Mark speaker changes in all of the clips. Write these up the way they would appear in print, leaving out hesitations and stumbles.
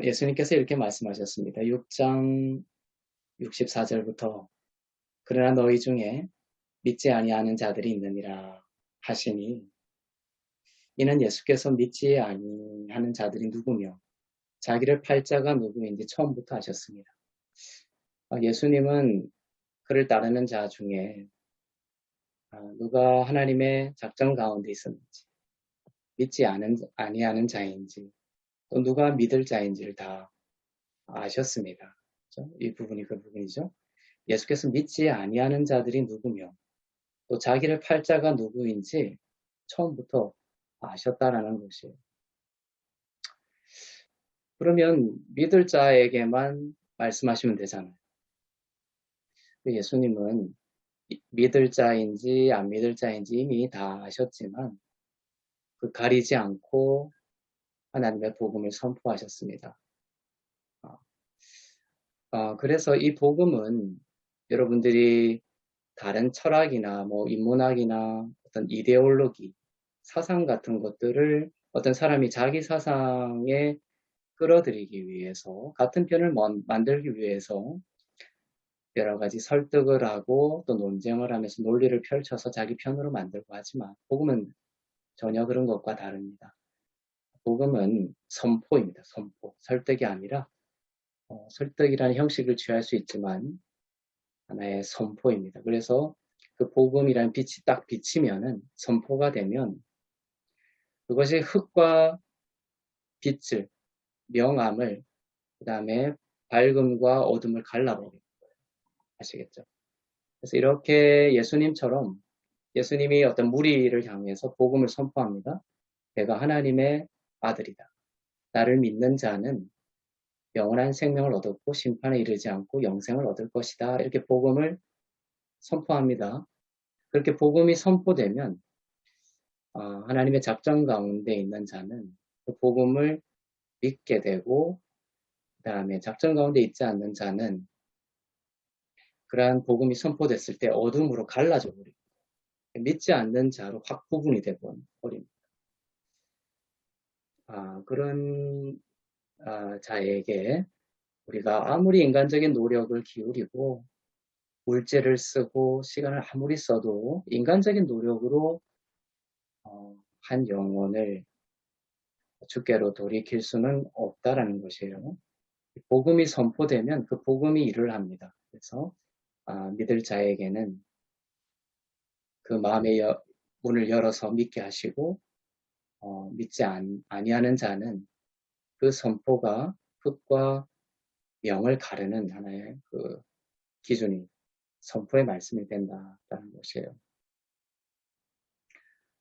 Speaker 1: 예수님께서 이렇게 말씀하셨습니다. 6장 64절부터 그러나 너희 중에 믿지 아니하는 자들이 있느니라 하시니 이는 예수께서 믿지 아니하는 자들이 누구며 자기를 팔 자가 누구인지 처음부터 하셨습니다. 예수님은 그를 따르는 자 중에 누가 하나님의 작정 가운데 있었는지 믿지 아니하는 자인지 또 누가 믿을 자인지를 다 아셨습니다. 그렇죠? 이 부분이 그 부분이죠. 예수께서 믿지 아니하는 자들이 누구며 또 자기를 팔 자가 누구인지 처음부터 아셨다라는 것이에요. 그러면 믿을 자에게만 말씀하시면 되잖아요. 예수님은 믿을 자인지 안 믿을 자인지 이미 다 아셨지만 그 가리지 않고 하나님의 복음을 선포하셨습니다. 그래서 이 복음은 여러분들이 다른 철학이나 뭐 인문학이나 어떤 이데올로기, 사상 같은 것들을 어떤 사람이 자기 사상에 끌어들이기 위해서 같은 편을 만들기 위해서 여러 가지 설득을 하고 또 논쟁을 하면서 논리를 펼쳐서 자기 편으로 만들고 하지만 복음은 전혀 그런 것과 다릅니다. 복음은 선포입니다. 선포. 설득이 아니라 설득이라는 형식을 취할 수 있지만 하나의 선포입니다. 그래서 그 복음이라는 빛이 딱 비치면은 선포가 되면 그것이 흙과 빛을 명암을 그 다음에 밝음과 어둠을 갈라버립니다. 아시겠죠? 그래서 이렇게 예수님처럼 예수님이 어떤 무리를 향해서 복음을 선포합니다. 내가 하나님의 아들이다. 나를 믿는 자는 영원한 생명을 얻었고 심판에 이르지 않고 영생을 얻을 것이다. 이렇게 복음을 선포합니다. 그렇게 복음이 선포되면 하나님의 작정 가운데 있는 자는 그 복음을 믿게 되고 그 다음에 작정 가운데 있지 않는 자는 그러한 복음이 선포됐을 때 어둠으로 갈라져 버립니다. 믿지 않는 자로 확 구분이 돼 버립니다. 그런 자에게 우리가 아무리 인간적인 노력을 기울이고 물질을 쓰고 시간을 아무리 써도 인간적인 노력으로 한 영혼을 주께로 돌이킬 수는 없다라는 것이에요. 복음이 선포되면 그 복음이 일을 합니다. 그래서 믿을 자에게는 그 마음의 문을 열어서 믿게 하시고 믿지 아니하는 자는 그 선포가 흙과 영을 가르는 하나의 그 기준이 선포의 말씀이 된다라는 것이에요.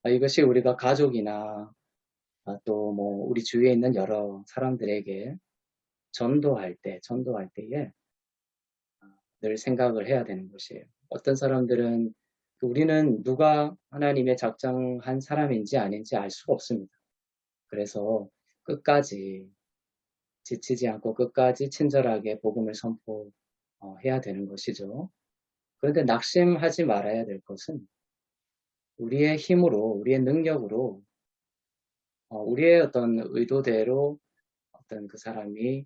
Speaker 1: 이것이 우리가 가족이나 또 뭐 우리 주위에 있는 여러 사람들에게 전도할 때에 늘 생각을 해야 되는 것이에요. 어떤 사람들은 우리는 누가 하나님의 작정한 사람인지 아닌지 알 수가 없습니다. 그래서 끝까지 지치지 않고 끝까지 친절하게 복음을 선포해야 되는 것이죠. 그런데 낙심하지 말아야 될 것은 우리의 힘으로, 우리의 능력으로, 우리의 어떤 의도대로 어떤 그 사람이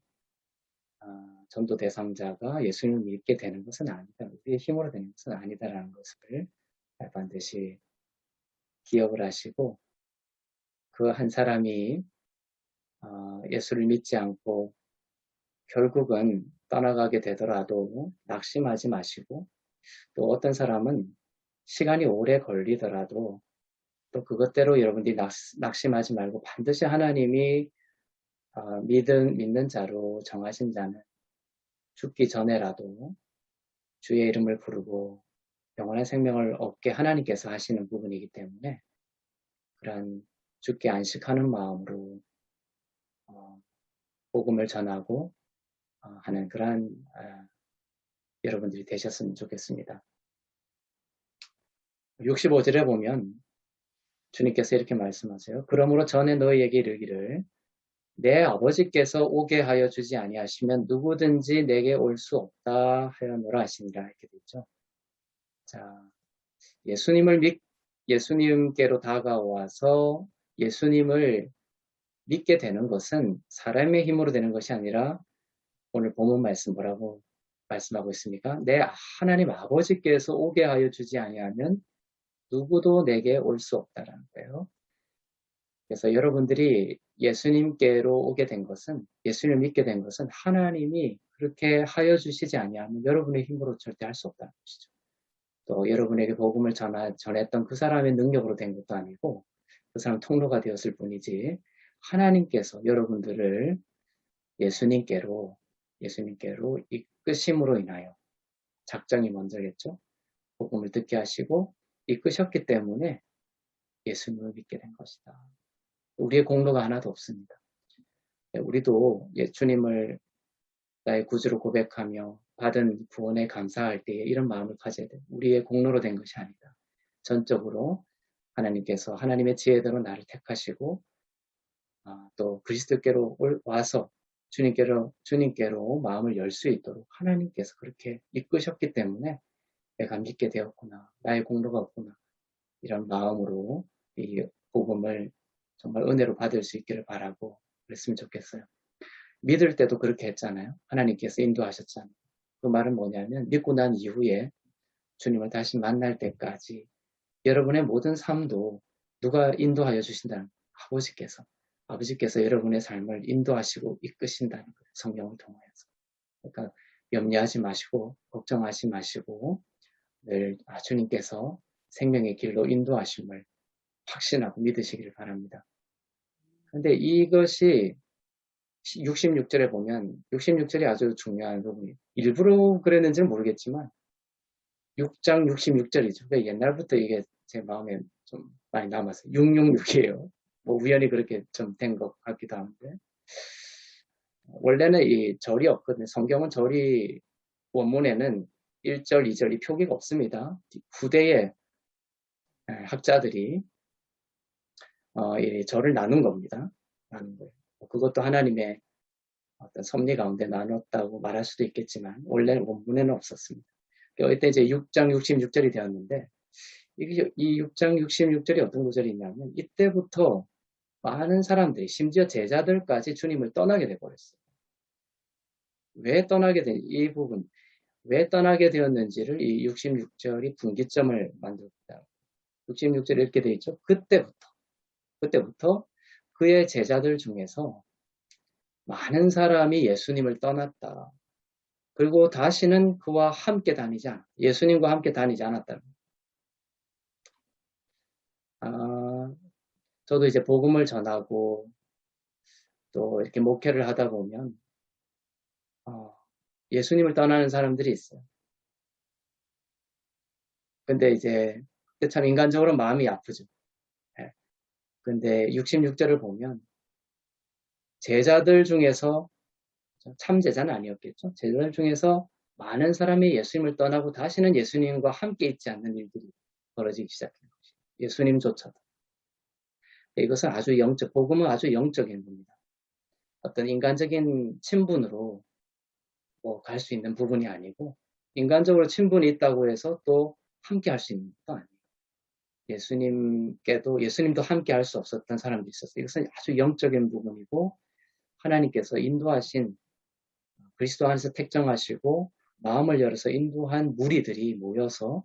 Speaker 1: 전도 대상자가 예수님을 믿게 되는 것은 아니다. 우리의 힘으로 되는 것은 아니다라는 것을 반드시 기억을 하시고 그 한 사람이 예수를 믿지 않고 결국은 떠나가게 되더라도 낙심하지 마시고 또 어떤 사람은 시간이 오래 걸리더라도 또 그것대로 여러분들이 낙심하지 말고 반드시 하나님이 믿는 자로 정하신 자는 죽기 전에라도 주의 이름을 부르고 영원한 생명을 얻게 하나님께서 하시는 부분이기 때문에 그러한 죽게 안식하는 마음으로 복음을 전하고 하는 그러한 여러분들이 되셨으면 좋겠습니다. 65절에 보면 주님께서 이렇게 말씀하세요. 그러므로 전에 너희에게 이르기를 내 아버지께서 오게 하여 주지 아니하시면 누구든지 내게 올 수 없다 하였노라 하시니라 이렇게 되죠. 자, 예수님께로 다가와서 예수님을 믿게 되는 것은 사람의 힘으로 되는 것이 아니라 오늘 본문 말씀 뭐라고 말씀하고 있습니까? 내 하나님 아버지께서 오게 하여 주지 아니하면 누구도 내게 올 수 없다라는 거예요. 그래서 여러분들이 예수님께로 오게 된 것은, 예수님을 믿게 된 것은 하나님이 그렇게 하여 주시지 아니하면 여러분의 힘으로 절대 할 수 없다는 것이죠. 또 여러분에게 복음을 전했던 그 사람의 능력으로 된 것도 아니고 그 사람 통로가 되었을 뿐이지, 하나님께서 여러분들을 예수님께로 이끄심으로 인하여, 작정이 먼저겠죠. 복음을 듣게 하시고 이끄셨기 때문에 예수님을 믿게 된 것이다. 우리의 공로가 하나도 없습니다. 우리도 주님을 나의 구주로 고백하며 받은 구원에 감사할 때에 이런 마음을 가져야 돼요. 우리의 공로로 된 것이 아니다. 전적으로 하나님께서 하나님의 지혜대로 나를 택하시고 또 그리스도께로 와서 주님께로 마음을 열 수 있도록 하나님께서 그렇게 이끄셨기 때문에 내가 믿게 되었구나. 나의 공로가 없구나. 이런 마음으로 이 복음을 정말 은혜로 받을 수 있기를 바라고 그랬으면 좋겠어요. 믿을 때도 그렇게 했잖아요. 하나님께서 인도하셨잖아요. 그 말은 뭐냐면 믿고 난 이후에 주님을 다시 만날 때까지 여러분의 모든 삶도 누가 인도하여 주신다는 거예요. 아버지께서 여러분의 삶을 인도하시고 이끄신다는 거예요. 성령을 통하여서. 그러니까 염려하지 마시고 걱정하지 마시고 늘 주님께서 생명의 길로 인도하심을 확신하고 믿으시기를 바랍니다. 그런데 이것이 66절에 보면 66절이 아주 중요한 부분이에요. 일부러 그랬는지는 모르겠지만 6장 66절이죠. 옛날부터 이게 제 마음에 좀 많이 남았어요. 666이에요. 뭐 우연히 그렇게 좀 된 것 같기도 한데 원래는 이 절이 없거든요. 성경은 절이 원문에는 1절, 2절이 표기가 없습니다. 후대의 학자들이 이 절을 나눈 겁니다. 나눈 거예요. 그것도 하나님의 어떤 섭리 가운데 나눴다고 말할 수도 있겠지만 원래 원문에는 없었습니다. 이때 이제 6장 66절이 되었는데 이 6장 66절이 어떤 구절이 있냐면 이때부터 많은 사람들이 심지어 제자들까지 주님을 떠나게 돼버렸어요. 왜 떠나게 되었는지를 이 66절이 분기점을 만듭니다. 66절에 이렇게 되어 있죠. 그때부터 그의 제자들 중에서 많은 사람이 예수님을 떠났다. 그리고 다시는 그와 함께 예수님과 함께 다니지 않았다. 저도 이제 복음을 전하고 또 이렇게 목회를 하다 보면 예수님을 떠나는 사람들이 있어요. 근데 이제 참 인간적으로 마음이 아프죠. 근데 66절을 보면 제자들 중에서 참 제자는 아니었겠죠. 제자들 중에서 많은 사람이 예수님을 떠나고 다시는 예수님과 함께 있지 않는 일들이 벌어지기 시작한 것이죠. 예수님조차도. 이것은 복음은 아주 영적인 겁니다. 어떤 인간적인 친분으로 갈 수 있는 부분이 아니고 인간적으로 친분이 있다고 해서 또 함께 할 수 있는 것도 아니에요. 예수님도 함께 할 수 없었던 사람도 있었어요. 이것은 아주 영적인 부분이고 하나님께서 인도하신 그리스도 안에서 택정하시고 마음을 열어서 인도한 무리들이 모여서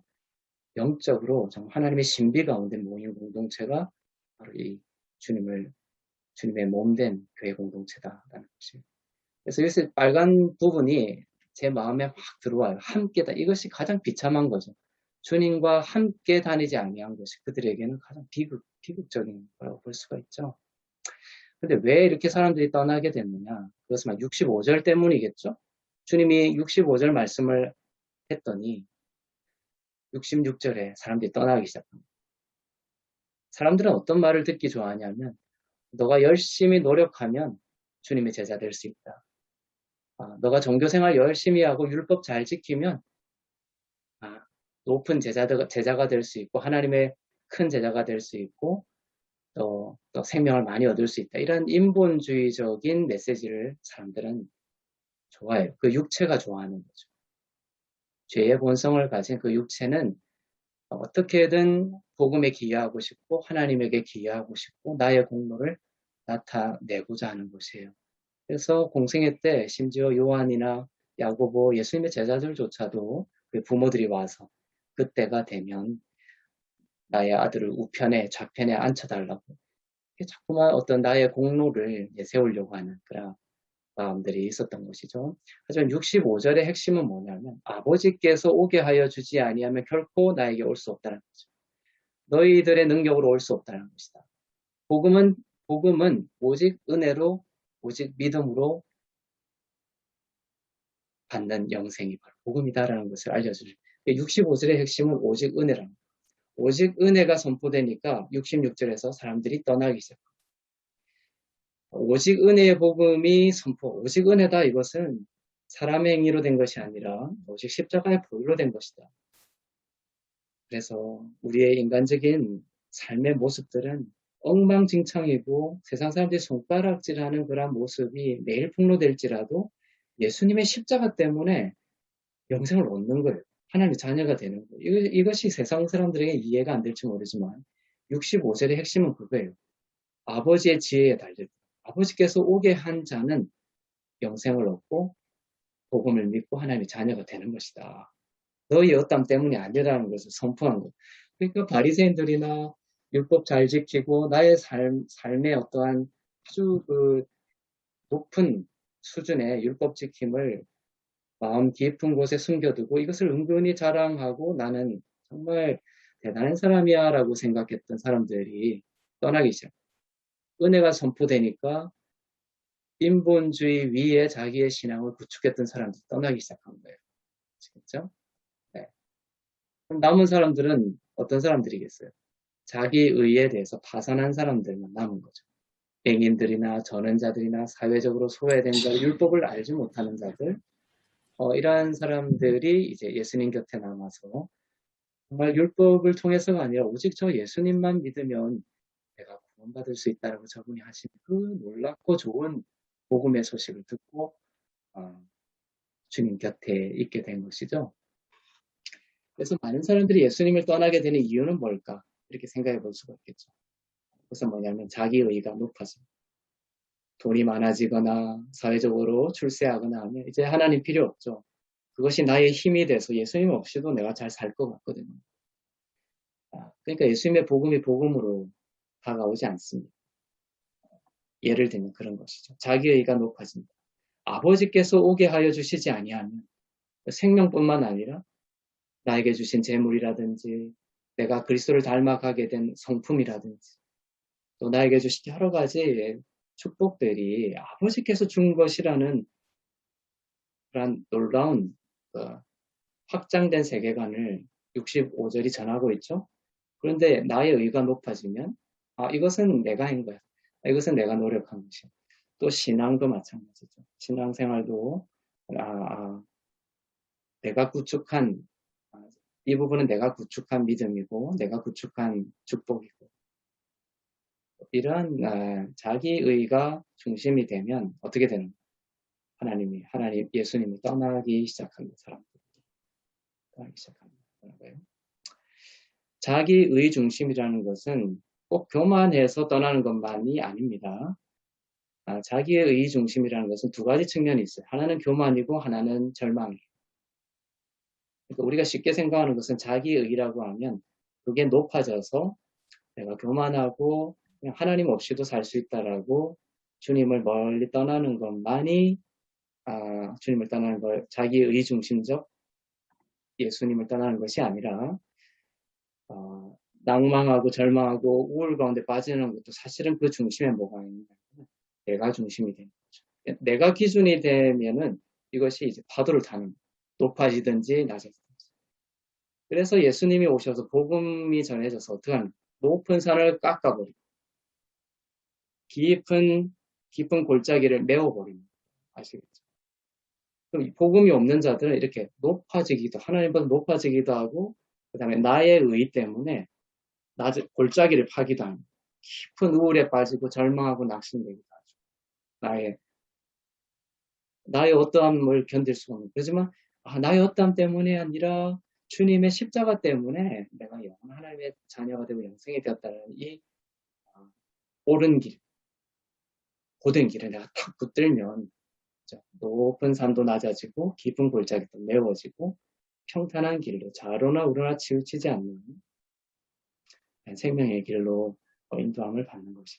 Speaker 1: 영적으로 정말 하나님의 신비 가운데 모인 공동체가 바로 이 주님의 몸된 교회 공동체다라는 것입니다. 그래서 여기서 빨간 부분이 제 마음에 확 들어와요. 함께다. 이것이 가장 비참한 거죠. 주님과 함께 다니지 아니한 것이 그들에게는 가장 비극적인 거라고 볼 수가 있죠. 근데 왜 이렇게 사람들이 떠나게 됐느냐? 그것은 65절 때문이겠죠? 주님이 65절 말씀을 했더니 66절에 사람들이 떠나기 시작합니다. 사람들은 어떤 말을 듣기 좋아하냐면 너가 열심히 노력하면 주님의 제자 될 수 있다. 너가 종교생활 열심히 하고 율법 잘 지키면 높은 제자가 될 수 있고 하나님의 큰 제자가 될 수 있고 또 생명을 많이 얻을 수 있다. 이런 인본주의적인 메시지를 사람들은 좋아해요. 그 육체가 좋아하는 거죠. 죄의 본성을 가진 그 육체는 어떻게든 복음에 기여하고 싶고 하나님에게 기여하고 싶고 나의 공로를 나타내고자 하는 것이에요. 그래서 공생애 때 심지어 요한이나 야고보 예수님의 제자들조차도 그 부모들이 와서 그때가 되면 나의 아들을 우편에 좌편에 앉혀달라고 자꾸만 어떤 나의 공로를 내세우려고 하는 그런 마음들이 있었던 것이죠. 하지만 65절의 핵심은 뭐냐면 아버지께서 오게 하여 주지 아니하면 결코 나에게 올 수 없다는 거죠. 너희들의 능력으로 올 수 없다는 것이다. 복음은 오직 은혜로 오직 믿음으로 받는 영생이 바로 복음이다라는 것을 알려주는 65절의 핵심은 오직 은혜라는 거예요. 오직 은혜가 선포되니까 66절에서 사람들이 떠나기 시작합니다. 오직 은혜의 복음이 오직 은혜다. 이것은 사람의 행위로 된 것이 아니라 오직 십자가의 보혈로 된 것이다. 그래서 우리의 인간적인 삶의 모습들은 엉망진창이고 세상 사람들이 손가락질하는 그런 모습이 매일 폭로될지라도 예수님의 십자가 때문에 영생을 얻는 거예요. 하나님의 자녀가 되는 거예요. 이것이 세상 사람들에게 이해가 안 될지 모르지만 65절의 핵심은 그거예요. 아버지의 지혜에 달려 아버지께서 오게 한 자는 영생을 얻고 복음을 믿고 하나님의 자녀가 되는 것이다. 너희 어땀 때문이 아니라는 것을 선포한 것. 그러니까 바리새인들이나 율법 잘 지키고 나의 삶의 어떠한 아주 그 높은 수준의 율법 지킴을 마음 깊은 곳에 숨겨두고 이것을 은근히 자랑하고 나는 정말 대단한 사람이야 라고 생각했던 사람들이 떠나기 시작. 은혜가 선포되니까 인본주의 위에 자기의 신앙을 구축했던 사람들이 떠나기 시작한 거예요. 아시겠죠? 네. 그럼 남은 사람들은 어떤 사람들이겠어요? 자기 의에 대해서 파산한 사람들만 남은 거죠. 맹인들이나 전원자들이나 사회적으로 소외된 자, 율법을 알지 못하는 자들, 이러한 사람들이 이제 예수님 곁에 남아서 정말 율법을 통해서가 아니라 오직 저 예수님만 믿으면 내가 구원받을 수 있다라고 저분이 하신 그 놀랍고 좋은 복음의 소식을 듣고 주님 곁에 있게 된 것이죠. 그래서 많은 사람들이 예수님을 떠나게 되는 이유는 뭘까? 이렇게 생각해 볼 수가 있겠죠. 그것은 뭐냐면 자기 의가 높아집니다. 돈이 많아지거나 사회적으로 출세하거나 하면 이제 하나님 필요 없죠. 그것이 나의 힘이 돼서 예수님 없이도 내가 잘 살 것 같거든요. 그러니까 예수님의 복음이 복음으로 다가오지 않습니다. 예를 들면 그런 것이죠. 자기 의가 높아집니다. 아버지께서 오게 하여 주시지 아니하면 생명뿐만 아니라 나에게 주신 재물이라든지 내가 그리스도를 닮아가게 된 성품이라든지 또 나에게 주신 여러 가지 축복들이 아버지께서 준 것이라는 그런 놀라운 확장된 세계관을 65절이 전하고 있죠. 그런데 나의 의가 높아지면 이것은 내가 한 거야. 이것은 내가 노력한 것이야. 또 신앙도 마찬가지죠. 신앙생활도 내가 구축한 이 부분은 내가 구축한 믿음이고 내가 구축한 축복이고 이러한 자기의가 중심이 되면 어떻게 되는 거예요? 하나님 예수님이 떠나기 시작합니다. 사람들이 떠나기 시작합니다. 자기의 중심이라는 것은 꼭 교만해서 떠나는 것만이 아닙니다. 자기의 의 중심이라는 것은 두 가지 측면이 있어요. 하나는 교만이고 하나는 절망이에요. 그러니까 우리가 쉽게 생각하는 것은 자기의라고 하면 그게 높아져서 내가 교만하고 그냥 하나님 없이도 살 수 있다라고 주님을 멀리 떠나는 것만이 주님을 떠나는 걸 자기의 중심적 예수님을 떠나는 것이 아니라 낭망하고 절망하고 우울 가운데 빠지는 것도 사실은 그 중심에 뭐가 있냐 내가 중심이 되는 거죠. 내가 기준이 되면은 이것이 이제 파도를 타는 높아지든지 낮아지든지. 그래서 예수님이 오셔서 복음이 전해져서 어떻게 하는 높은 산을 깎아버리고 깊은 골짜기를 메워버립니다. 아시겠죠? 그럼 복음이 없는 자들은 이렇게 높아지기도 하나님보다 높아지기도 하고 그 다음에 나의 의 때문에 골짜기를 파기도 합니다. 깊은 우울에 빠지고 절망하고 낙심되기도 하죠. 나의 어떠함을 견딜 수가 없는 그렇지만 나의 어떠함 때문에 아니라 주님의 십자가 때문에 내가 영원 하나님의 자녀가 되고 영생이 되었다는 이 옳은 길 고된 길에 내가 탁 붙들면 높은 산도 낮아지고 깊은 골짜기도 메워지고 평탄한 길로 좌로나 우로나 치우치지 않는 생명의 길로 인도함을 받는 것이.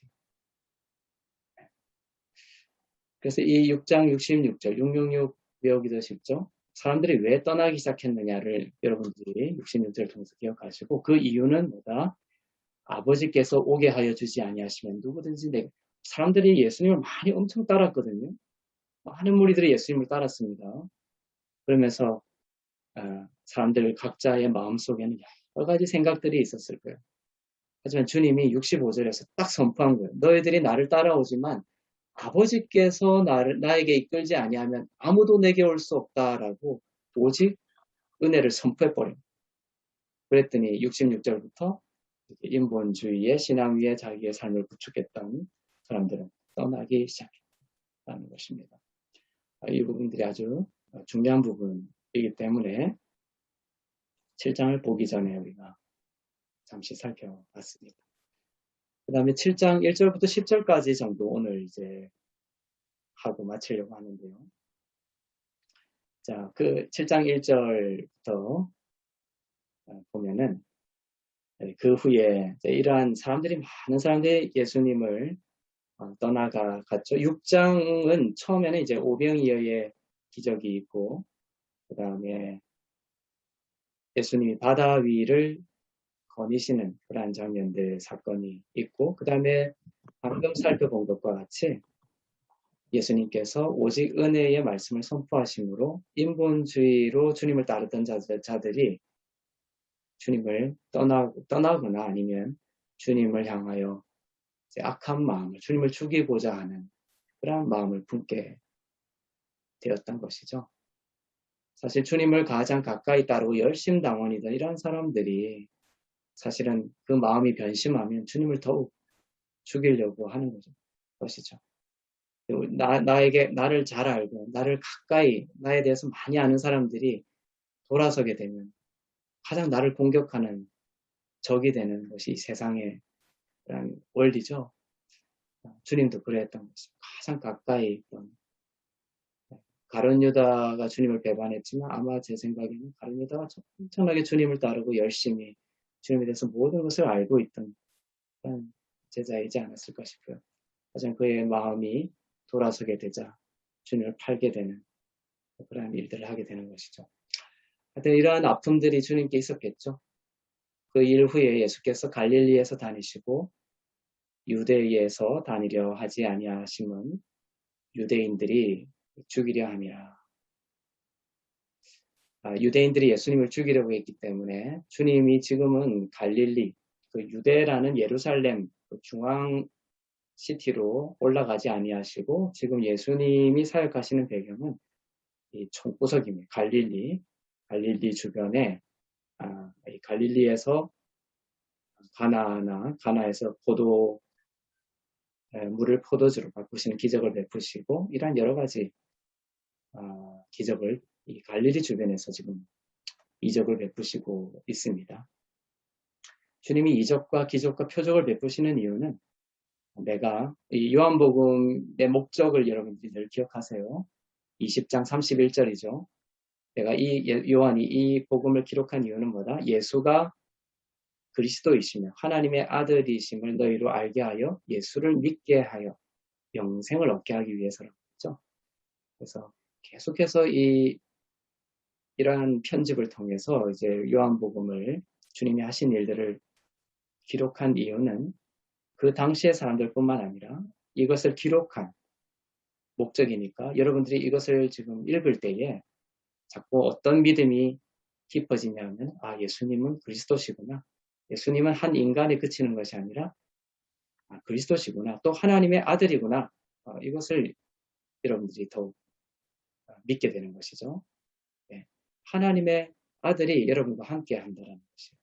Speaker 1: 그래서 이 6장 66절 666 외우기도 쉽죠. 사람들이 왜 떠나기 시작했느냐를 여러분들이 66절을 통해서 기억하시고, 그 이유는 뭐다? 아버지께서 오게 하여 주지 아니하시면 누구든지 사람들이 예수님을 많이 엄청 따랐거든요. 많은 무리들이 예수님을 따랐습니다. 그러면서 사람들 각자의 마음속에는 여러 가지 생각들이 있었을 거예요. 하지만 주님이 65절에서 딱 선포한 거예요. 너희들이 나를 따라오지만 아버지께서 나에게 이끌지 아니하면 아무도 내게 올 수 없다라고 오직 은혜를 선포해버린. 그랬더니 66절부터 인본주의의 신앙 위에 자기의 삶을 구축했던 사람들은 떠나기 시작했다는 것입니다. 이 부분들이 아주 중요한 부분이기 때문에 7장을 보기 전에 우리가 잠시 살펴봤습니다. 그 다음에 7장 1절부터 10절까지 정도 오늘 이제 하고 마치려고 하는데요. 자, 그 7장 1절부터 보면은 그 후에 이러한 사람들이, 많은 사람들이 예수님을 떠나갔죠. 6장은 처음에는 이제 오병이어의 기적이 있고, 그 다음에 예수님이 바다 위를 거니시는 그러한 장면들, 사건이 있고, 그 다음에 방금 살펴본 것과 같이 예수님께서 오직 은혜의 말씀을 선포하심으로 인본주의로 주님을 따르던 자들이 주님을 떠나거나 아니면 주님을 향하여 악한 마음을, 주님을 죽이고자 하는 그런 마음을 품게 되었던 것이죠. 사실 주님을 가장 가까이 따르고 열심당원이던 이런 사람들이 사실은 그 마음이 변심하면 주님을 더욱 죽이려고 하는 것이죠. 나를 잘 알고 나를 가까이, 나에 대해서 많이 아는 사람들이 돌아서게 되면 가장 나를 공격하는 적이 되는 것이 이 세상의 그런 원리죠. 주님도 그랬던 것입니다. 가장 가까이 있던 가룟 유다가 주님을 배반했지만 아마 제 생각에는 가룟 유다가 엄청나게 주님을 따르고 열심히 주님에 대해서 모든 것을 알고 있던 그런 제자이지 않았을까 싶어요. 하지만 그의 마음이 돌아서게 되자 주님을 팔게 되는 그러한 일들을 하게 되는 것이죠. 하여튼 이러한 아픔들이 주님께 있었겠죠. 그 일 후에 예수께서 갈릴리에서 다니시고 유대에서 다니려 하지 아니하심은 유대인들이 죽이려 함이라. 유대인들이 예수님을 죽이려고 했기 때문에 주님이 지금은 갈릴리, 그 유대라는 예루살렘 그 중앙 시티로 올라가지 아니하시고 지금 예수님이 사역하시는 배경은 이 총구석입니다. 갈릴리 주변에 이 갈릴리에서 가나에서 물을 포도주로 바꾸시는 기적을 베푸시고 이러한 여러 가지 기적을 이 갈릴리 주변에서 지금 이적을 베푸시고 있습니다. 주님이 이적과 기적과 표적을 베푸시는 이유는 내가 이 요한복음의 목적을 여러분들이 늘 기억하세요. 20장 31절이죠. 내가 요한이 이 복음을 기록한 이유는 뭐다? 예수가 그리스도이시며 하나님의 아들이심을 너희로 알게 하여 예수를 믿게 하여 영생을 얻게 하기 위해서라고 했죠. 그래서 계속해서 이러한 편집을 통해서 이제 요한복음을 주님이 하신 일들을 기록한 이유는 그 당시의 사람들뿐만 아니라 이것을 기록한 목적이니까 여러분들이 이것을 지금 읽을 때에 자꾸 어떤 믿음이 깊어지냐면 예수님은 그리스도시구나. 예수님은 한 인간에 그치는 것이 아니라 그리스도시구나. 또 하나님의 아들이구나. 이것을 여러분들이 더욱 믿게 되는 것이죠. 네. 하나님의 아들이 여러분과 함께 한다는 것이에요.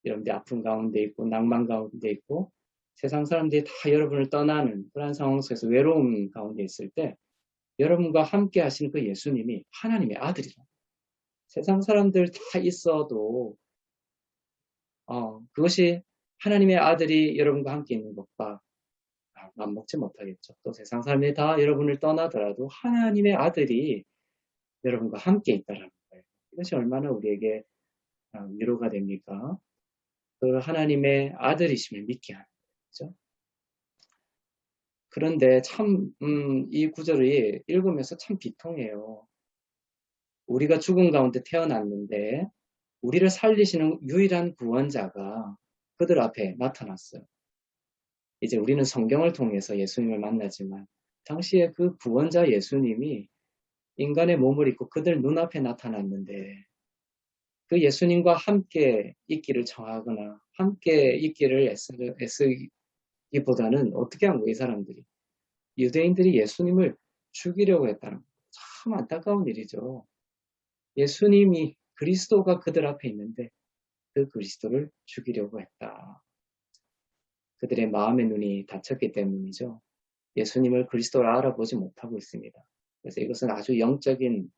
Speaker 1: 여러분들이 아픔 가운데 있고 낭만 가운데 있고 세상 사람들이 다 여러분을 떠나는 그런 상황 속에서 외로움 가운데 있을 때 여러분과 함께 하시는 그 예수님이 하나님의 아들이다. 세상 사람들 다 있어도 그것이 하나님의 아들이 여러분과 함께 있는 것과 맘먹지 못하겠죠. 또 세상 삶이 다 여러분을 떠나더라도 하나님의 아들이 여러분과 함께 있다라는 거예요. 이것이 얼마나 우리에게 위로가 됩니까? 그 하나님의 아들이심을 믿게 하는 거죠. 그런데 참, 이 구절이 읽으면서 참 비통해요. 우리가 죽음 가운데 태어났는데, 우리를 살리시는 유일한 구원자가 그들 앞에 나타났어요. 이제 우리는 성경을 통해서 예수님을 만나지만, 당시에 그 구원자 예수님이 인간의 몸을 입고 그들 눈앞에 나타났는데, 그 예수님과 함께 있기를 청하거나, 함께 있기를 애쓰기보다는 어떻게 한 거예요, 이 사람들이? 유대인들이 예수님을 죽이려고 했다는 거예요. 참 안타까운 일이죠. 예수님이 그리스도가 그들 앞에 있는데 그 그리스도를 죽이려고 했다. 그들의 마음의 눈이 닫혔기 때문이죠. 예수님을 그리스도로 알아보지 못하고 있습니다. 그래서 이것은 아주 영적인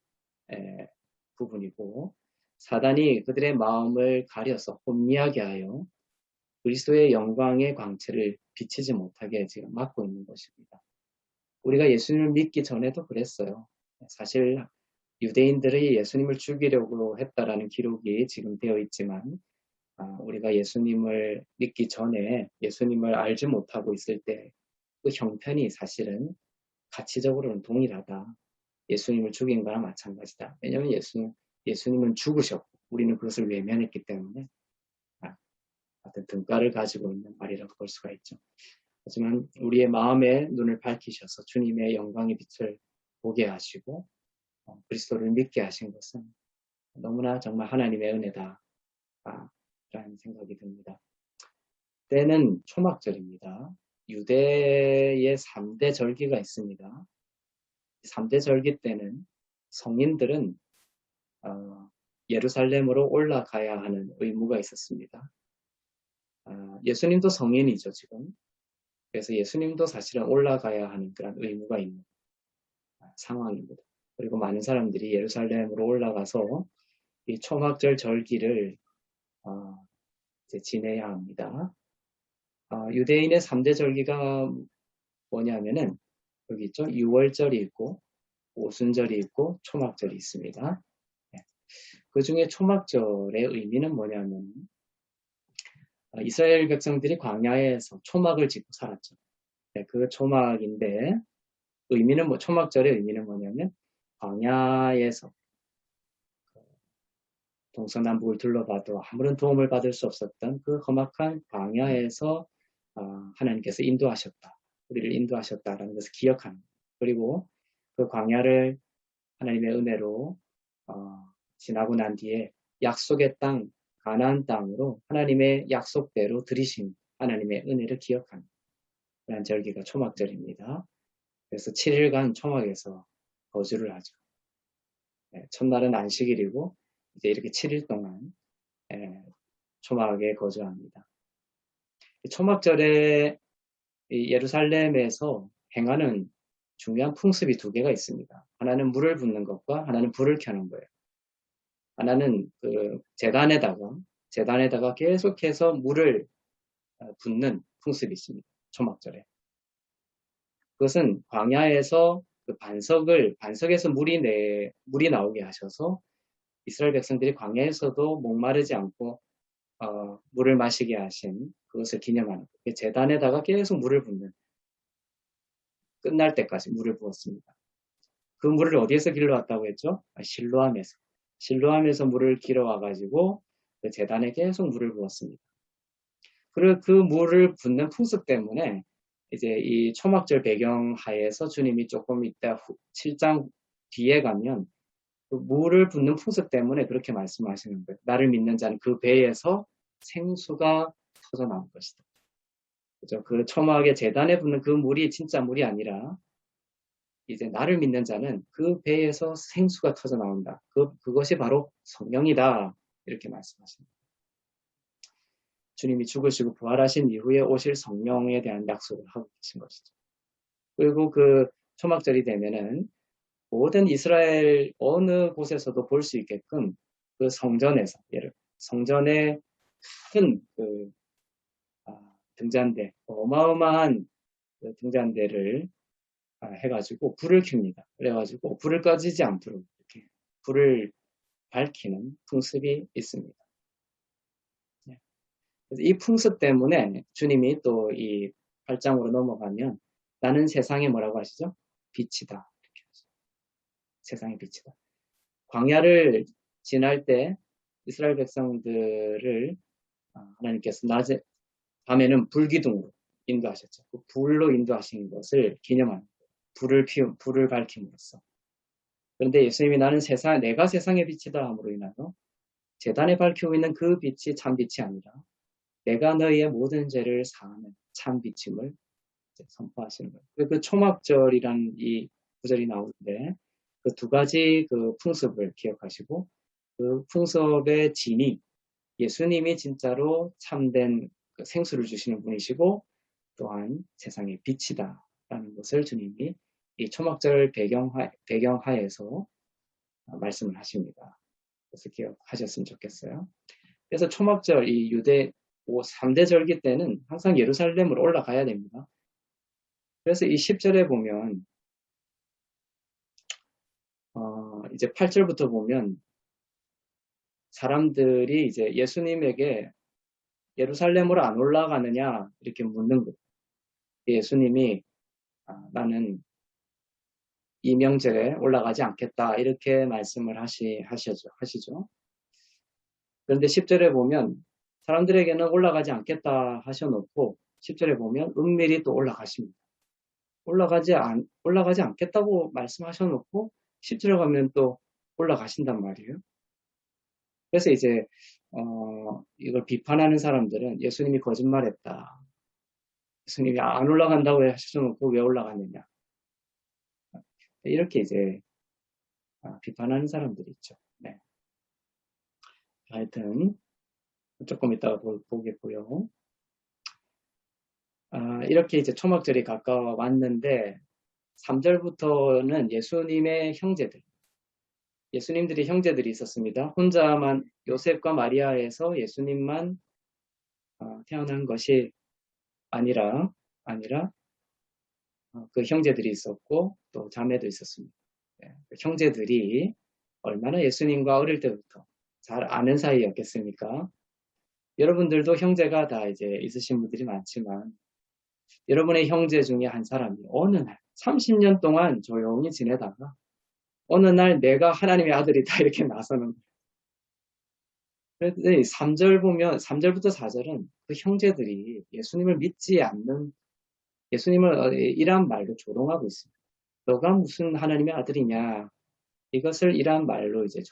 Speaker 1: 부분이고, 사단이 그들의 마음을 가려서 혼미하게 하여 그리스도의 영광의 광채를 비치지 못하게 지금 막고 있는 것입니다. 우리가 예수님을 믿기 전에도 그랬어요. 사실 유대인들이 예수님을 죽이려고 했다라는 기록이 지금 되어 있지만, 우리가 예수님을 믿기 전에 예수님을 알지 못하고 있을 때 그 형편이 사실은 가치적으로는 동일하다. 예수님을 죽인 거나 마찬가지다. 왜냐하면 예수님은 죽으셨고 우리는 그것을 외면했기 때문에 어떤 등가를 가지고 있는 말이라고 볼 수가 있죠. 하지만 우리의 마음의 눈을 밝히셔서 주님의 영광의 빛을 보게 하시고 그리스도를 믿게 하신 것은 너무나 정말 하나님의 은혜다 라는 생각이 듭니다. 때는 초막절입니다. 유대의 3대 절기가 있습니다. 3대 절기 때는 성인들은 예루살렘으로 올라가야 하는 의무가 있었습니다. 예수님도 성인이죠, 지금. 그래서 예수님도 사실은 올라가야 하는 그런 의무가 있는 상황입니다. 그리고 많은 사람들이 예루살렘으로 올라가서 이 초막절 절기를 이제 지내야 합니다. 유대인의 3대 절기가 뭐냐면은 여기 있죠. 유월절이 있고 오순절이 있고 초막절이 있습니다. 그 중에 초막절의 의미는 뭐냐면 이스라엘 백성들이 광야에서 초막을 짓고 살았죠. 그 초막인데 의미는 초막절의 의미는 뭐냐면 광야에서 동서남북을 둘러봐도 아무런 도움을 받을 수 없었던 그 험악한 광야에서 하나님께서 인도하셨다. 우리를 인도하셨다라는 것을 기억하는. 그리고 그 광야를 하나님의 은혜로 지나고 난 뒤에 약속의 땅, 가나안 땅으로 하나님의 약속대로 들이신 하나님의 은혜를 기억하는 그런 절기가 초막절입니다. 그래서 7일간 초막에서 거주를 하죠. 첫날은 안식일이고 이제 이렇게 7일 동안 초막에 거주합니다. 초막절에 예루살렘에서 행하는 중요한 풍습이 2개가 있습니다. 하나는 물을 붓는 것과 하나는 불을 켜는 거예요. 하나는 그 재단에다가 계속해서 물을 붓는 풍습이 있습니다. 초막절에. 그것은 광야에서 그 반석에서 물이 나오게 하셔서 이스라엘 백성들이 광야에서도 목마르지 않고 물을 마시게 하신 그것을 기념하는 거예요. 재단에다가 계속 물을 붓는 끝날 때까지 물을 부었습니다. 그 물을 어디에서 길러왔다고 했죠? 실로암에서 물을 길어와가지고 그 재단에 계속 물을 부었습니다. 그리고 그 물을 붓는 풍습 때문에 이제 이 초막절 배경 하에서 주님이 조금 이따 7장 뒤에 가면 그 물을 붓는 풍습 때문에 그렇게 말씀하시는 거예요. 나를 믿는 자는 그 배에서 생수가 터져 나올 것이다. 그죠? 그 초막의 재단에 붓는 그 물이 진짜 물이 아니라 이제 나를 믿는 자는 그 배에서 생수가 터져 나온다. 그것이 바로 성령이다. 이렇게 말씀하십니다. 주님이 죽으시고 부활하신 이후에 오실 성령에 대한 약속을 하고 계신 것이죠. 그리고 그 초막절이 되면은 모든 이스라엘 어느 곳에서도 볼 수 있게끔 그 성전에 큰 등잔대, 어마어마한 그 등잔대를 해가지고 불을 켭니다. 그래가지고 불을 꺼지지 않도록 이렇게 불을 밝히는 풍습이 있습니다. 네. 그래서 이 풍습 때문에 주님이 또 이 8장으로 넘어가면 나는 세상에 뭐라고 하시죠? 빛이다. 이렇게 하죠. 세상의 빛이다. 광야를 지날 때 이스라엘 백성들을 하나님께서 밤에는 불기둥으로 인도하셨죠. 그 불로 인도하신 것을 기념하는 거예요. 불을 밝힘으로써. 그런데 예수님이 나는 내가 세상의 빛이다 함으로 인하여 제단에 밝히고 있는 그 빛이 참 빛이 아니라 내가 너희의 모든 죄를 사하는 참 빛임을 선포하시는 거예요. 그 초막절이라는 이 구절이 나오는데 그 두 가지 그 풍습을 기억하시고 그 풍습의 진이 예수님이 진짜로 참된 그 생수를 주시는 분이시고 또한 세상의 빛이다라는 것을 주님이 이 초막절 배경하에서 말씀을 하십니다. 그래서 기억하셨으면 좋겠어요. 그래서 초막절 이 유대 3대 절기 때는 항상 예루살렘으로 올라가야 됩니다. 그래서 이 10절에 보면 이제 8절부터 보면 사람들이 이제 예수님에게 예루살렘으로 안 올라가느냐 이렇게 묻는 거예요. 예수님이 나는 이 명절에 올라가지 않겠다 이렇게 말씀을 하시죠. 그런데 10절에 보면 사람들에게는 올라가지 않겠다 하셔놓고 10절에 보면 은밀히 또 올라가십니다. 올라가지 않겠다고 말씀하셔놓고 10절에 가면 또 올라가신단 말이에요. 그래서 이제 이걸 비판하는 사람들은 예수님이 거짓말했다. 예수님이 안 올라간다고 하셔놓고 왜 올라갔느냐. 이렇게 이제 비판하는 사람들이 있죠. 네. 하여튼 조금 이따가 보겠고요. 이렇게 이제 초막절이 가까워 왔는데 3절부터는 예수님의 형제들, 예수님들이 형제들이 있었습니다. 혼자만 요셉과 마리아에서 예수님만 태어난 것이 아니라 그 형제들이 있었고 또 자매도 있었습니다. 네, 그 형제들이 얼마나 예수님과 어릴 때부터 잘 아는 사이였겠습니까? 여러분들도 형제가 다 이제 있으신 분들이 많지만 여러분의 형제 중에 한 사람이 어느 날 30년 동안 조용히 지내다가 어느 날 내가 하나님의 아들이다 이렇게 나서는 거예요. 그런데 3절부터 4절은 그 형제들이 예수님을 믿지 않는 예수님을 이러한 말로 조롱하고 있습니다. 너가 무슨 하나님의 아들이냐 이것을 이러한 말로 이제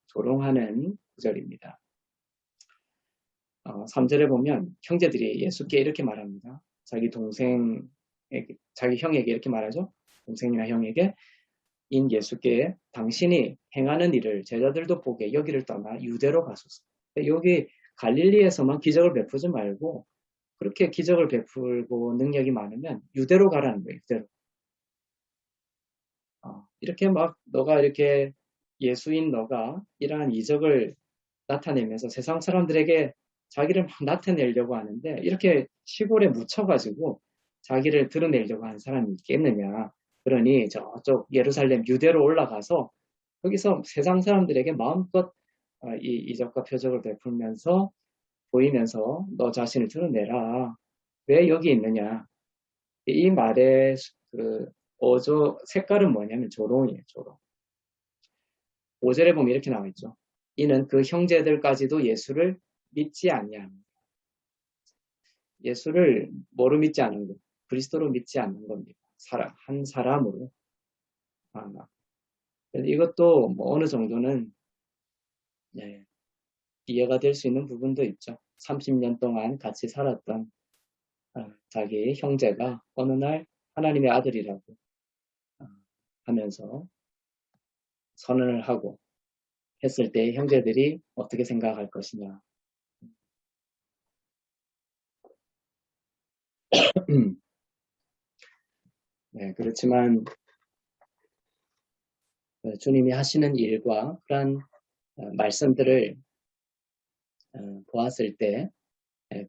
Speaker 1: 조롱하는 구절입니다. 3절에 보면 형제들이 예수께 이렇게 말합니다. 자기 형에게 이렇게 말하죠. 동생이나 형에게 인 예수께 당신이 행하는 일을 제자들도 보게 여기를 떠나 유대로 가소서. 여기 갈릴리에서만 기적을 베푸지 말고 그렇게 기적을 베풀고 능력이 많으면 유대로 가라는 거예요. 유대로. 이렇게 막 너가 이렇게 예수인 너가 이러한 이적을 나타내면서 세상 사람들에게 자기를 막 나타내려고 하는데 이렇게 시골에 묻혀가지고 자기를 드러내려고 하는 사람이 있겠느냐. 그러니 저쪽 예루살렘 유대로 올라가서 거기서 세상 사람들에게 마음껏 이 이적과 표적을 베풀면서 보이면서 너 자신을 드러내라. 왜 여기 있느냐. 이 말의 그 색깔은 뭐냐면 조롱이에요. 조롱. 5절에 보면 이렇게 나와 있죠. 이는 그 형제들까지도 예수를 믿지 않냐합니다. 예수를 뭐로 믿지 않는 것? 그리스도로 믿지 않는 겁니다. 한 사람으로. 이것도 뭐 어느 정도는 이해가 될 수 있는 부분도 있죠. 30년 동안 같이 살았던 자기 형제가 어느 날 하나님의 아들이라고 하면서 선언을 하고 했을 때 형제들이 어떻게 생각할 것이냐. 네, 그렇지만 주님이 하시는 일과 그런 말씀들을 보았을 때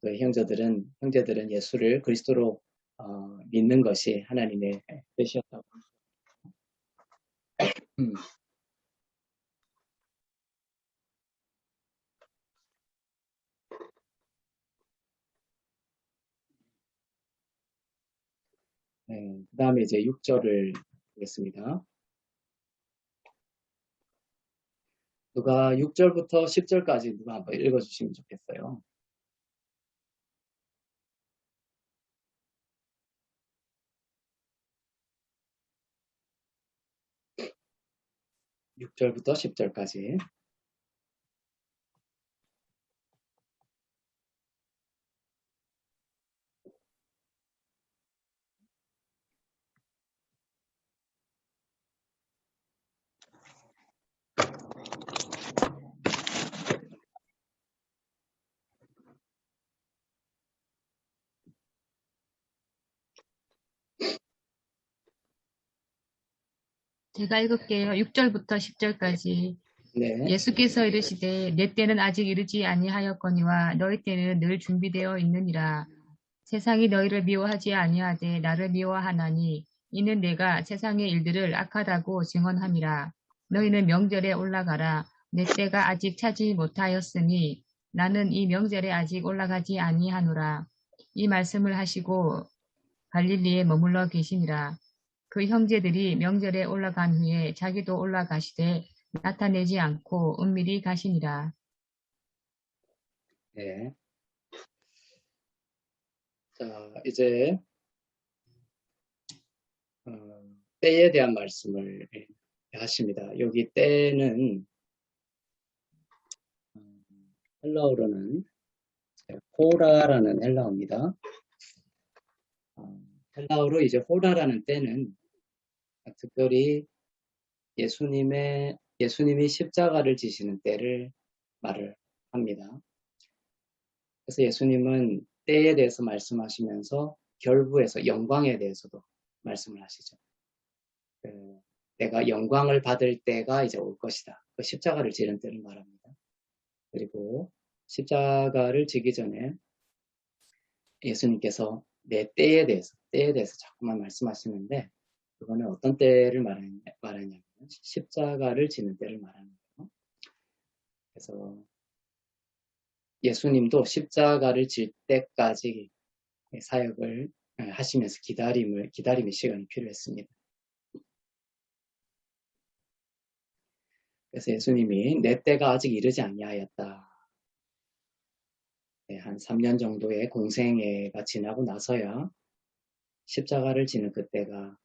Speaker 1: 그 형제들은 예수를 그리스도로 믿는 것이 하나님의 뜻이었다고. 음, 네, 그 다음에 이제 6절을 보겠습니다. 누가 6절부터 10절까지 누가 한번 읽어주시면 좋겠어요. 6절부터 10절까지.
Speaker 2: 제가 읽을게요. 6절부터 10절까지.
Speaker 1: 네,
Speaker 2: 예수께서 이르시되 내 때는 아직 이르지 아니하였거니와 너희 때는 늘 준비되어 있느니라. 세상이 너희를 미워하지 아니하되 나를 미워하나니 이는 내가 세상의 일들을 악하다고 증언함이라. 너희는 명절에 올라가라. 내 때가 아직 차지 못하였으니 나는 이 명절에 아직 올라가지 아니하노라. 이 말씀을 하시고 갈릴리에 머물러 계시니라. 그 형제들이 명절에 올라간 후에 자기도 올라가시되 나타내지 않고 은밀히 가시니라.
Speaker 1: 네. 자, 이제 어, 때에 대한 말씀을 하십니다. 여기 때는 헬라어로는 호라라는 헬라어입니다. 헬라어로 이제 호라라는 때는 특별히 예수님이 십자가를 지시는 때를 말을 합니다. 그래서 예수님은 때에 대해서 말씀하시면서 결부에서 영광에 대해서도 말씀을 하시죠. 내가 영광을 받을 때가 이제 올 것이다. 그 십자가를 지는 때를 말합니다. 그리고 십자가를 지기 전에 예수님께서 내 때에 대해서 자꾸만 말씀하시는데 그거는 어떤 때를 말하냐면 십자가를 지는 때를 말하는 거예요. 그래서 예수님도 십자가를 질 때까지 사역을 하시면서 기다림의 시간이 필요했습니다. 그래서 예수님이 내 때가 아직 이르지 아니하였다. 한 3년 정도의 공생애가 지나고 나서야 십자가를 지는 그때가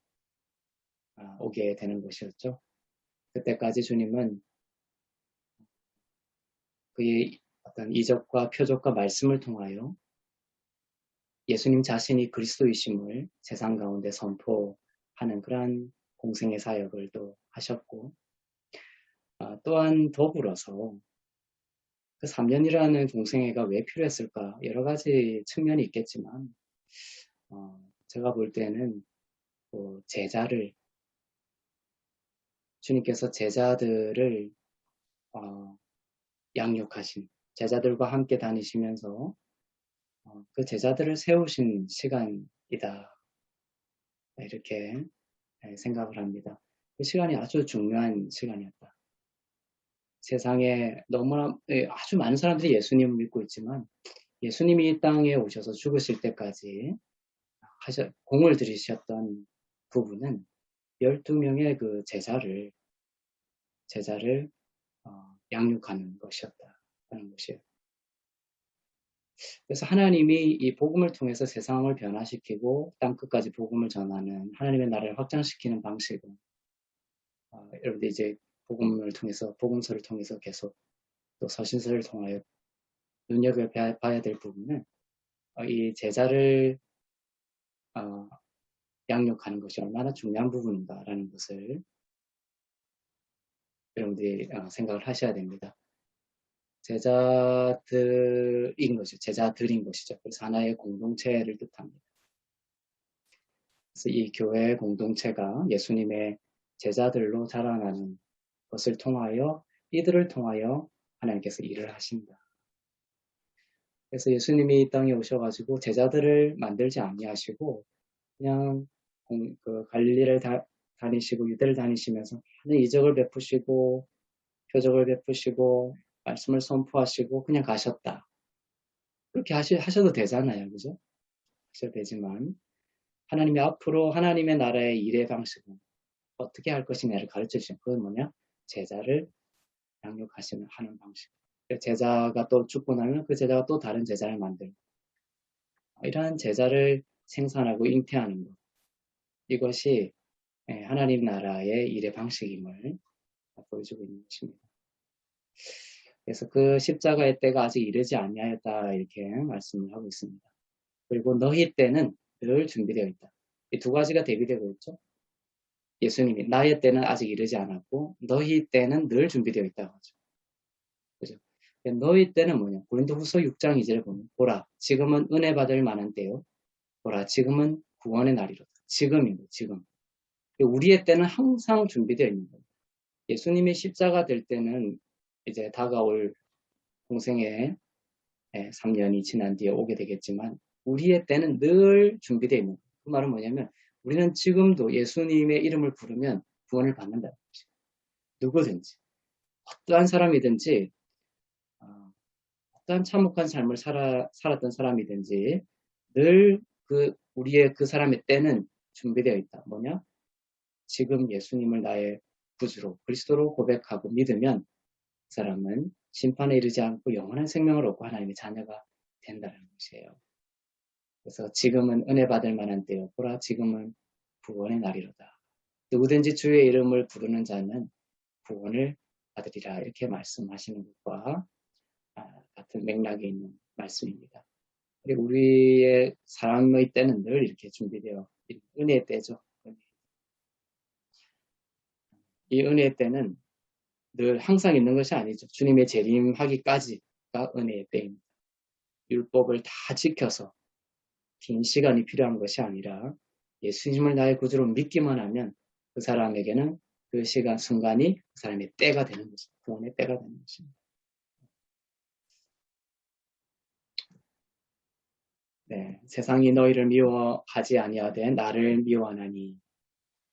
Speaker 1: 오게 되는 것이었죠. 그때까지 주님은 그의 어떤 이적과 표적과 말씀을 통하여 예수님 자신이 그리스도이심을 세상 가운데 선포하는 그러한 공생의 사역을 또 하셨고 또한 더불어서 그 3년이라는 공생애가 왜 필요했을까 여러 가지 측면이 있겠지만 제가 볼 때는 제자를 주님께서 제자들을 양육하신 제자들과 함께 다니시면서 그 제자들을 세우신 시간이다 이렇게 생각을 합니다. 그 시간이 아주 중요한 시간이었다. 세상에 너무나 아주 많은 사람들이 예수님을 믿고 있지만 예수님이 이 땅에 오셔서 죽으실 때까지 공을 들이셨던 부분은 12명의 그 제자를 양육하는 것이었다는 것이에요. 그래서 하나님이 이 복음을 통해서 세상을 변화시키고 땅 끝까지 복음을 전하는 하나님의 나라를 확장시키는 방식은 여러분들 이제 복음서를 통해서 계속 또 서신서를 통하여 눈여겨봐야 될 부분은 이 제자를 양육하는 것이 얼마나 중요한 부분인가라는 것을 여러분들이 생각을 하셔야 됩니다. 제자들인 것이죠. 그래서 하나의 공동체를 뜻합니다. 그래서 이 교회 공동체가 예수님의 제자들로 자라나는 것을 통하여 이들을 통하여 하나님께서 일을 하신다. 그래서 예수님이 이 땅에 오셔가지고 제자들을 만들지 아니하시고 그냥 그 갈릴리를 다니시고 유대를 다니시면서 많은 이적을 베푸시고 표적을 베푸시고 말씀을 선포하시고 그냥 가셨다. 그렇게 하셔도 되잖아요. 그죠? 하셔도 되지만 하나님이 앞으로 하나님의 나라의 일의 방식은 어떻게 할 것이냐를 가르쳐 주신 그건 뭐냐? 제자를 양육하시는 하는 방식. 제자가 또 죽고 나면 그 제자가 또 다른 제자를 만들고 이러한 제자를 생산하고 잉태하는 것. 이것이 하나님 나라의 일의 방식임을 보여주고 있는 것입니다. 그래서 그 십자가의 때가 아직 이르지 아니하였다 이렇게 말씀을 하고 있습니다. 그리고 너희 때는 늘 준비되어 있다. 이 두 가지가 대비되고 있죠. 예수님이 나의 때는 아직 이르지 않았고 너희 때는 늘 준비되어 있다고 하죠. 그죠? 너희 때는 뭐냐? 고린도후서 6장 2절에 보면 보라 지금은 은혜 받을 만한 때요. 보라 지금은 구원의 날이로다. 지금입니다. 지금. 우리의 때는 항상 준비되어 있는 거예요. 예수님이 십자가 될 때는 이제 다가올 공생의 3년이 지난 뒤에 오게 되겠지만 우리의 때는 늘 준비되어 있는 거예요. 그 말은 뭐냐면 우리는 지금도 예수님의 이름을 부르면 구원을 받는다는 것이죠. 누구든지 어떠한 사람이든지 어떠한 참혹한 삶을 살았던 사람이든지 늘 우리의 그 사람의 때는 준비되어 있다. 뭐냐? 지금 예수님을 나의 구주로 그리스도로 고백하고 믿으면 그 사람은 심판에 이르지 않고 영원한 생명을 얻고 하나님의 자녀가 된다는 것이에요. 그래서 지금은 은혜 받을 만한 때요. 보라 지금은 구원의 날이로다. 누구든지 주의 이름을 부르는 자는 구원을 받으리라 이렇게 말씀하시는 것과 같은 맥락에 있는 말씀입니다. 그리고 우리의 사람의 때는 늘 이렇게 준비되어 있는 은혜의 때죠. 이 은혜의 때는 늘 항상 있는 것이 아니죠. 주님의 재림하기까지가 은혜의 때입니다. 율법을 다 지켜서 긴 시간이 필요한 것이 아니라 예수님을 나의 구주로 믿기만 하면 그 사람에게는 그 시간, 순간이 그 사람의 때가 되는 것입니다. 구원의 때가 되는 것입니다. 네, 세상이 너희를 미워하지 아니하되 나를 미워하나니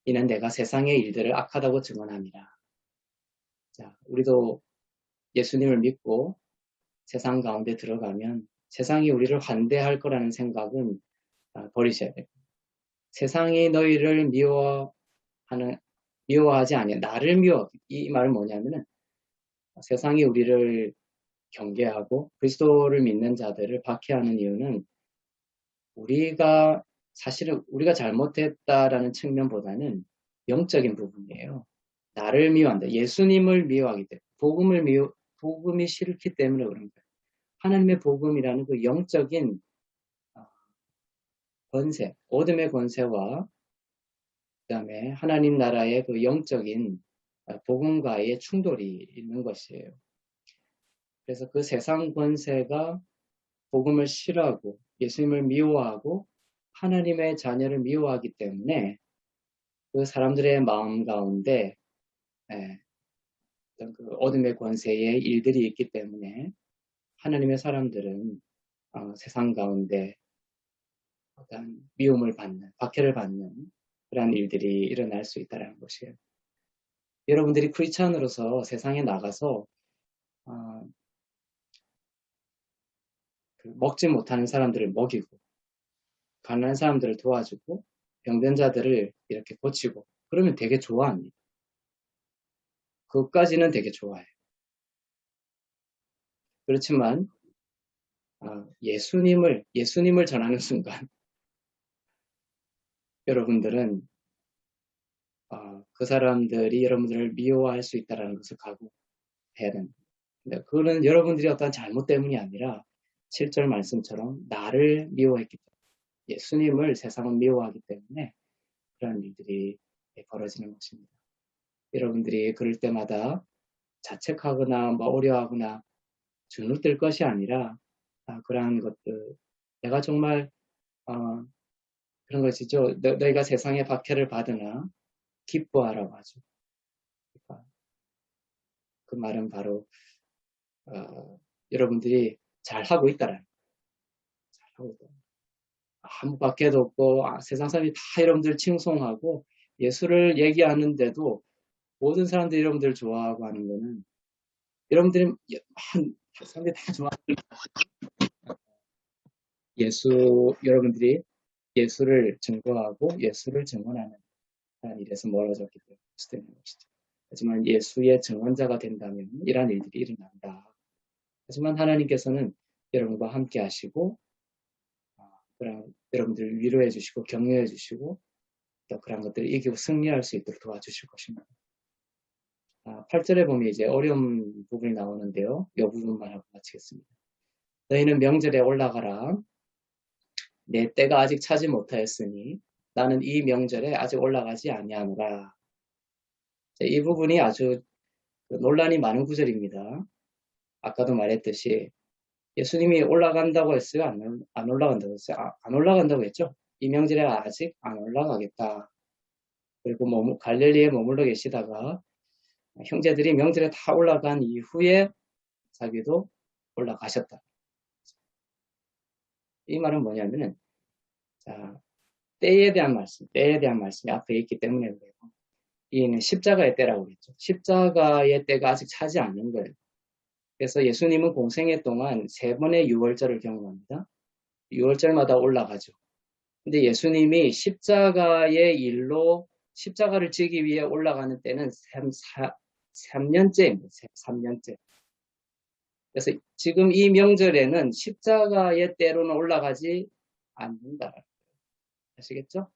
Speaker 1: 이는 내가 세상의 일들을 악하다고 증언함이라. 자, 우리도 예수님을 믿고 세상 가운데 들어가면 세상이 우리를 환대할 거라는 생각은 버리셔야 됩니다. 세상이 너희를 미워하지 아니하 나를 이 말은 뭐냐면은 세상이 우리를 경계하고 그리스도를 믿는 자들을 박해하는 이유는 사실은 우리가 잘못했다라는 측면보다는 영적인 부분이에요. 나를 미워한다. 예수님을 미워하기 때문에 복음이 싫기 때문에 그런 거예요. 하나님의 복음이라는 그 영적인 권세, 어둠의 권세와 그다음에 하나님 나라의 그 영적인 복음과의 충돌이 있는 것이에요. 그래서 그 세상 권세가 복음을 싫어하고 예수님을 미워하고 하나님의 자녀를 미워하기 때문에 그 사람들의 마음 가운데 어떤 그 어둠의 권세의 일들이 있기 때문에 하나님의 사람들은 세상 가운데 어떤 미움을 받는, 박해를 받는 그러한 일들이 일어날 수 있다는 것이에요. 여러분들이 크리스찬으로서 세상에 나가서 먹지 못하는 사람들을 먹이고 가난한 사람들을 도와주고 병든 자들을 이렇게 고치고 그러면 되게 좋아합니다. 그것까지는 되게 좋아해요. 그렇지만 예수님을 전하는 순간 여러분들은 그 사람들이 여러분들을 미워할 수 있다는 것을 각오해야 됩니다. 그거는 여러분들이 어떤 잘못 때문이 아니라 7절 말씀처럼 나를 미워했기 때문에 예수님을 세상은 미워하기 때문에 그런 일들이 벌어지는 것입니다. 여러분들이 그럴 때마다 자책하거나 어려워하거나 주눅들 것이 아니라 그러한 것들 내가 정말 그런 것이죠. 너희가 세상의 박해를 받으나 기뻐하라고 하죠. 그러니까 그 말은 바로 여러분들이 잘하고 있다라는 잘하고 있다. 아무 밖에도 없고 세상 사람이 다 여러분들 칭송하고 예수를 얘기하는데도 모든 사람들이 여러분들 좋아하고 하는 거는 여러분들이 한 사람들이 다 좋아하는 여러분들이 예수를 증거하고 예수를 증언하는 일에서 멀어졌기 때문에 것이죠. 하지만 예수의 증언자가 된다면 이러한 일들이 일어난다. 하지만 하나님께서는 여러분과 함께 하시고 여러분들을 위로해 주시고 격려해 주시고 또 그런 것들을 이기고 승리할 수 있도록 도와주실 것입니다. 8절에 보면 이제 어려운 부분이 나오는데요. 이 부분만 하고 마치겠습니다. 너희는 명절에 올라가라. 내 때가 아직 차지 못하였으니 나는 이 명절에 아직 올라가지 아니하노라. 이 부분이 아주 논란이 많은 구절입니다. 아까도 말했듯이 예수님이 올라간다고 했어요? 안 올라간다고 했어요? 안 올라간다고 했죠? 이 명절에 아직 안 올라가겠다. 그리고 갈릴리에 머물러 계시다가 형제들이 명절에 다 올라간 이후에 자기도 올라가셨다. 이 말은 뭐냐면은 때에 대한 말씀이 앞에 있기 때문에 그래요. 이는 십자가의 때라고 그랬죠. 십자가의 때가 아직 차지 않는 거예요. 그래서 예수님은 공생애 동안 3번의 유월절을 경험합니다. 유월절마다 올라가죠. 근데 예수님이 십자가의 일로 십자가를 지기 위해 올라가는 때는 3년째입니다. 3년째. 그래서 지금 이 명절에는 십자가의 때로는 올라가지 않는다. 아시겠죠?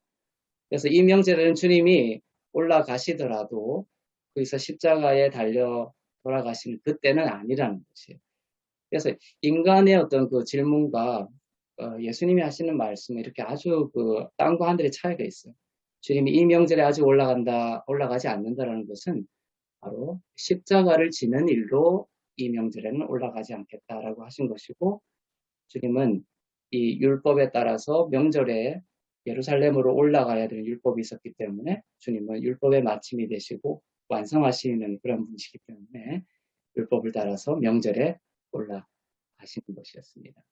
Speaker 1: 그래서 이 명절에는 주님이 올라가시더라도 거기서 십자가에 달려 돌아가시는 그때는 아니라는 것이에요. 그래서 인간의 어떤 그 질문과 예수님이 하시는 말씀은 이렇게 아주 땅과 하늘의 차이가 있어요. 주님이 이 명절에 아직 올라가지 않는다라는 것은 바로 십자가를 지는 일로 이 명절에는 올라가지 않겠다라고 하신 것이고, 주님은 이 율법에 따라서 명절에 예루살렘으로 올라가야 되는 율법이 있었기 때문에 주님은 율법의 마침이 되시고 완성하시는 그런 분이시기 때문에 율법을 따라서 명절에 올라가시는 것이었습니다.